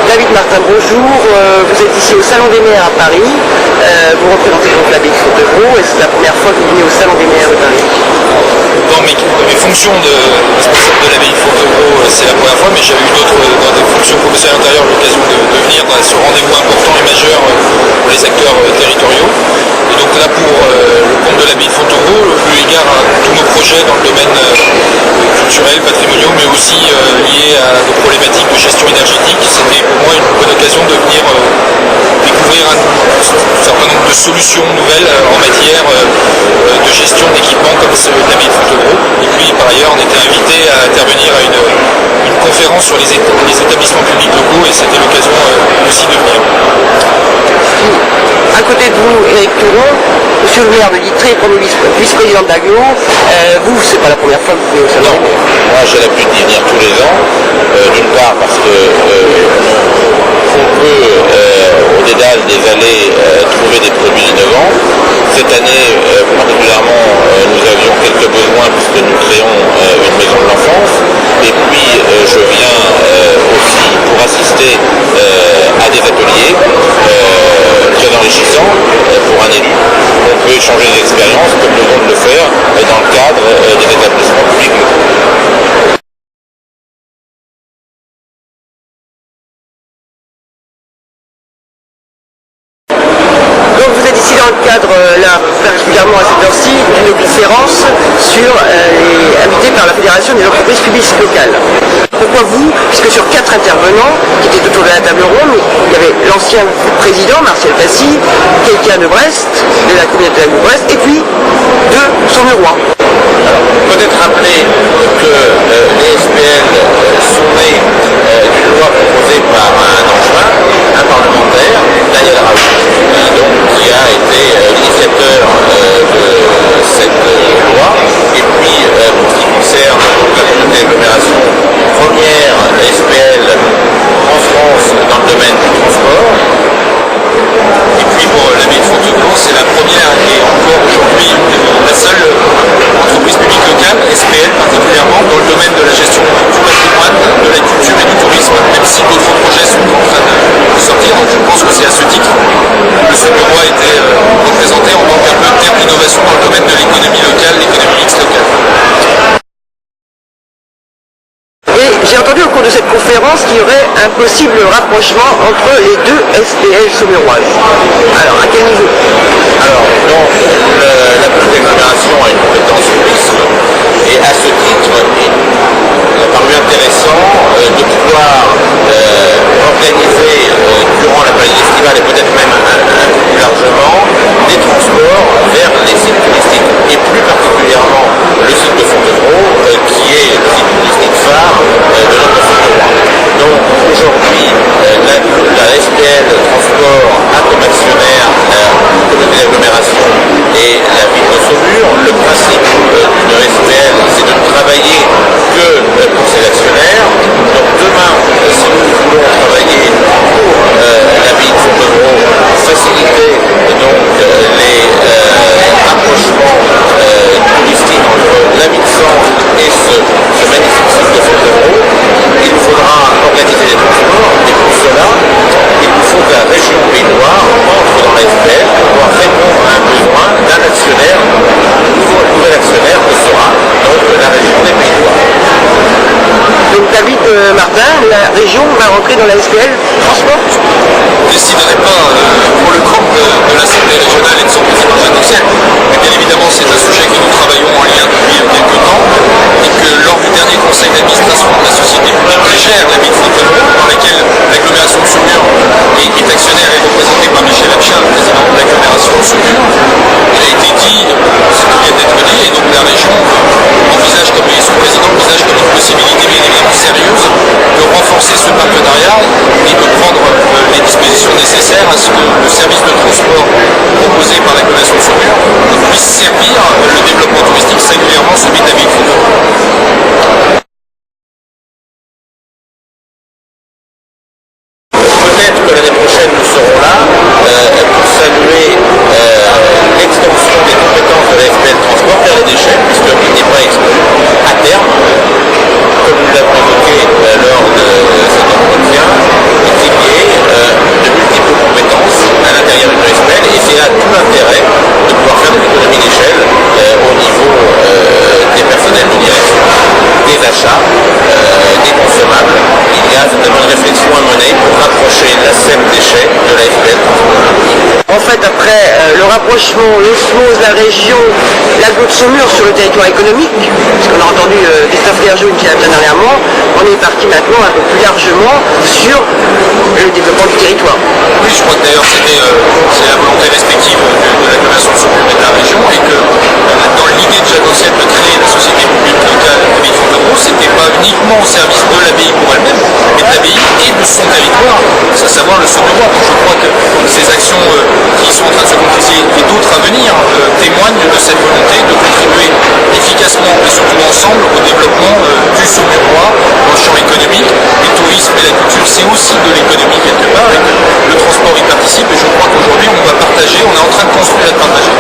David Martin, bonjour. Vous êtes ici au Salon des maires à Paris. Vous représentez donc l'abbaye de Fontevraud et c'est la première fois que vous venez au Salon des maires de Paris. Dans mes fonctions de responsable de l'abbaye de Fontevraud, c'est la première fois, mais j'avais eu dans des fonctions professionnelles intérieures l'occasion de venir dans ce rendez-vous important et majeur pour les acteurs territoriaux. Et donc là, pour le compte de l'abbaye de Fontevraud, eu égard à tous nos projets dans le domaine culturel, patrimoniaux, mais aussi liés à des problématiques de gestion énergétique, c'était pour moi une bonne occasion de venir découvrir un certain nombre de solutions nouvelles en matière de gestion d'équipements comme ceux de l'abbaye de Fontevraud. Et puis par ailleurs, on était invité à intervenir à une conférence sur les établissements publics locaux et c'était l'occasion aussi de venir. À côté de vous, Éric Touron, monsieur le maire de Littré, premier vice-président d'Aglo. Vous, c'est pas la première fois que vous venez au Salon. Non, moi j'ai l'habitude d'y venir tous les ans. D'une part parce que on peut au dédale des allées trouver des produits innovants. Cette année particulièrement nous avions quelques besoins puisque nous créons une maison de l'enfance. Et puis je viens aussi pour assister à des ateliers très enrichissants pour un élu. On peut échanger des expériences comme nous venons de le faire dans le cadre des établissements publics locaux. Dans le cadre, là, particulièrement à cette heure-ci, d'une conférence invitée par la Fédération des entreprises publiques locales. Pourquoi vous? Puisque sur 4 intervenants qui étaient autour de la table ronde, il y avait l'ancien président, Martial Passy, quelqu'un de Brest, de la communauté de Brest, et puis de Saumurois. Alors, peut-être rappeler que les SPL sont nés d'une loi proposée par un angevin, un parlementaire, Daniel Raoult, qui a été l'initiateur de cette loi. Et puis, pour ce qui concerne la communauté d'agglomération, première SPL en France dans le domaine du transport. Et puis pour l'abbaye de Fontevraud, c'est la première et encore aujourd'hui la seule entreprise publique locale, SPL particulièrement, dans le domaine de la gestion du patrimoine, de la culture et du tourisme, même si d'autres projets sont en train de sortir. Donc je pense que c'est à ce titre que le Saumurois a été représenté en tant qu'acteur d'innovation dans le domaine de l'économie locale, l'économie mixte locale. J'ai entendu au cours de cette conférence qu'il y aurait un possible rapprochement entre les deux SPL saumuroises. Alors, à quel niveau? Alors, donc, la communauté d'agglomération a une compétence tourisme et à ce titre, il a paru intéressant de pouvoir organiser durant la période estivale et peut-être même plus largement des transports vers les sites touristiques et plus particulièrement le site de Fontevraud qui est le site touristique phare de notre Saumurois. Donc aujourd'hui, la SPL Transport a comme actionnaire la communauté d'agglomération et la ville de Saumur. Le principe d'une SPL, c'est de ne travailler que pour ses actionnaires. Donc demain, si nous voulons travailler pour la ville de Fontevraud, faciliter donc les rapprochements touristiques entre la ville centre et ce magnifique site de Fontevraud, il nous faudra organiser des transports et pour cela, il nous faut que la région Pays Loire entre dans la SPL pour pouvoir répondre à un besoin d'un actionnaire, nouvel actionnaire que sera donc la région des Pays Loire. Donc David Martin, la région va rentrer dans la SPL Transport? On ne déciderait pas pour le compte de l'Assemblée régionale et de son président Jean-Michel. Mais bien évidemment, c'est un sujet que nous travaillons en lien depuis quelques temps et que lors du dernier conseil d'administration de la société publique qui gère la ville de Fontevraud, dans laquelle l'agglomération de Saumur est actionnaire et représentée par Michel Abchin, le président de l'agglomération de Saumur, il a été dit ce qui vient d'être dit et donc la région envisage comme son président envisage comme une possibilité bien évidemment sérieuse de renforcer ce partenariat et de prendre les dispositions nécessaires à ce que le service de transport proposé par l'agglomération de Saumur puisse servir le développement touristique, singulièrement celui de la ville de Fontevraud. Peut-être que l'année prochaine nous serons là pour saluer l'extension des compétences de la SPL Transport vers les déchets, puisqu'il n'est pas exclu à rapprochement, l'osmose, la région, l'agglo de Saumur sur le territoire économique, parce qu'on a entendu Christophe Gerjoun qui l'a bien dernièrement, on est parti maintenant un peu plus largement sur le développement du territoire. Oui, je crois que d'ailleurs c'est la volonté respective de l'agglomération de Saumur et de la région, et que dans l'idée de Jadot-Ciel de créer la société publique locale l'abbaye de Fontainebleau, c'était pas uniquement au service de l'abbaye pour elle-même, mais de l'abbaye et de son territoire, à savoir le Saumurois. Donc je crois que ces actions qui sont en train de se concrétiser et d'autres à venir témoignent de cette volonté de contribuer efficacement et surtout ensemble au développement du Saumurois dans le champ économique. Le tourisme et la culture, c'est aussi de l'économie quelque part, et que le transport y participe, et je crois qu'aujourd'hui on va partager, on est en train de construire et de partager